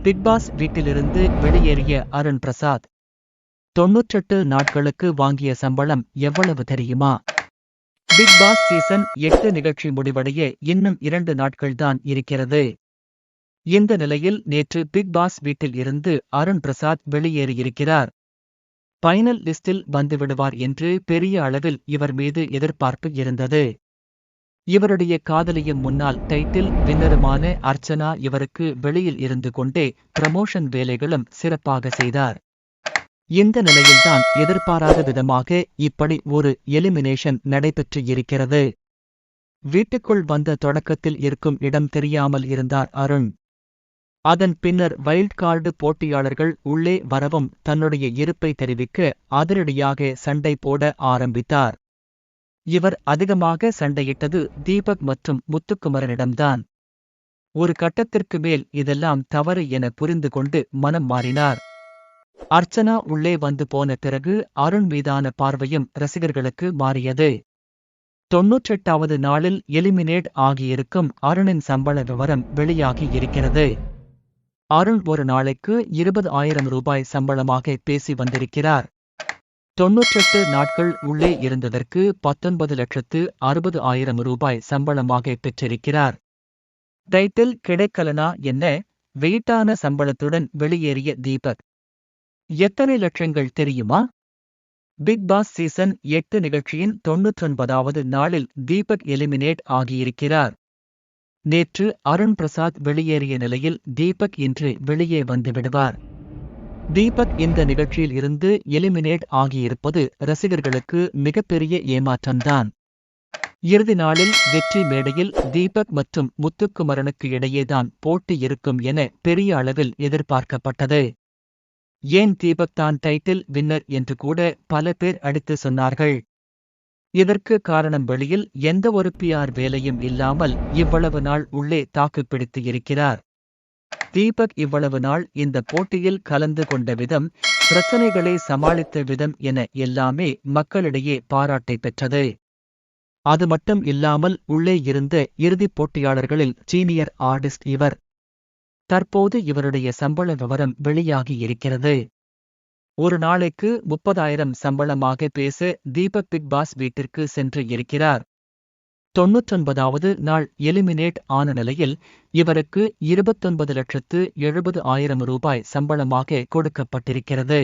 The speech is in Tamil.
பிக் பாஸ் வீட்டிலிருந்து வெளியேறிய அருண் பிரசாத் 98 நாட்களுக்கு வாங்கிய சம்பளம் எவ்வளவு தெரியுமா? பிக் பாஸ் சீசன் 8 நிகழ்ச்சி முடிவடைய இன்னும் 2 நாட்கள்தான் இருக்கிறது. இந்த நிலையில் நேற்று பிக் பாஸ் வீட்டில் இருந்து அருண் பிரசாத் வெளியேறியிருக்கிறார். ஃபைனல் லிஸ்டில் வந்துவிடுவார் என்று பெரிய அளவில் இவர் மீது எதிர்பார்ப்பு இருந்தது. இவருடைய காதலியும் முன்னாள் டைட்டில் வின்னருமான அர்ச்சனா இவருக்கு வெளியில் இருந்து கொண்டே ப்ரமோஷன் வேலைகளும் சிறப்பாக செய்தார். இந்த நிலையில்தான் எதிர்பாராத விதமாக இப்படி ஒரு எலிமினேஷன் நடைபெற்று இருக்கிறது. வீட்டுக்குள் வந்த தொடக்கத்தில் இருக்கும் இடம் தெரியாமல் இருந்தார் அருண். அதன் பின்னர் வைல்ட் கார்டு போட்டியாளர்கள் உள்ளே வரவும் தன்னுடைய இருப்பை தெரிவிக்க அதிரடியாக சண்டை போட ஆரம்பித்தார். இவர் அதிகமாக சண்டையிட்டது தீபக் மற்றும் முத்துக்குமரனிடம்தான். ஒரு கட்டத்திற்கு மேல் இதெல்லாம் தவறு என புரிந்து கொண்டு மனம் மாறினார். அர்ச்சனா உள்ளே வந்து போன பிறகு அருண் மீதான பார்வையும் ரசிகர்களுக்கு மாறியது. 98வது நாளில் எலிமினேட் ஆகியிருக்கும் அருணின் சம்பள விவரம் வெளியாகி இருக்கிறது. அருண் ஒரு நாளைக்கு 20,000 ரூபாய் சம்பளமாக பேசி வந்திருக்கிறார். 98 நாட்கள் உள்ளே இருந்ததற்கு 19,60,000 ரூபாய் சம்பளமாக பெற்றிருக்கிறார். டைட்டில் கிடைக்கலனா என்ன, வெயிட்டான சம்பளத்துடன் வெளியேறிய தீபக் எத்தனை லட்சங்கள் தெரியுமா? பிக் பாஸ் சீசன் 8 நிகழ்ச்சியின் 99வது நாளில் தீபக் எலிமினேட் ஆகியிருக்கிறார். நேற்று அருண் பிரசாத் வெளியேறிய நிலையில் தீபக் இன்று வெளியே வந்துவிடுவார். தீபக் இந்த நிகழ்ச்சியில் இருந்து எலிமினேட் ஆகியிருப்பது ரசிகர்களுக்கு மிகப்பெரிய ஏமாற்றம்தான். இறுதி நாளில் வெற்றி மேடையில் தீபக் மற்றும் முத்துக்குமரனுக்கு இடையேதான் போட்டி இருக்கும் என பெரிய அளவில் எதிர்பார்க்கப்பட்டது. ஏன் தீபக் தான் டைட்டில் வின்னர் என்று கூட பல பேர் அடித்து சொன்னார்கள். இதற்கு காரணம் வெளியில் எந்த ஒரு PR வேலையும் இல்லாமல் இவ்வளவு நாள் உள்ளே தாக்குப்பிடித்து இருக்கிறார். தீபக் இவ்வளவு நாள் இந்த போட்டியில் கலந்து கொண்ட விதம், பிரச்சனைகளை சமாளித்த விதம் என எல்லாமே மக்களிடையே பாராட்டை பெற்றது. அது மட்டும் இல்லாமல் உள்ளே இருந்த இறுதிப் போட்டியாளர்களில் சீனியர் ஆர்டிஸ்ட் இவர். தற்போது இவருடைய சம்பள விவரம் வெளியாகி இருக்கிறது. ஒரு நாளைக்கு 30,000 சம்பளமாக பேச தீபக் பிக் பாஸ் வீட்டிற்கு சென்று இருக்கிறார். 99வது நாள் எலிமினேட் ஆன நிலையில் இவருக்கு 29,70,000 ரூபாய் சம்பளமாக கொடுக்கப்பட்டிருக்கிறது.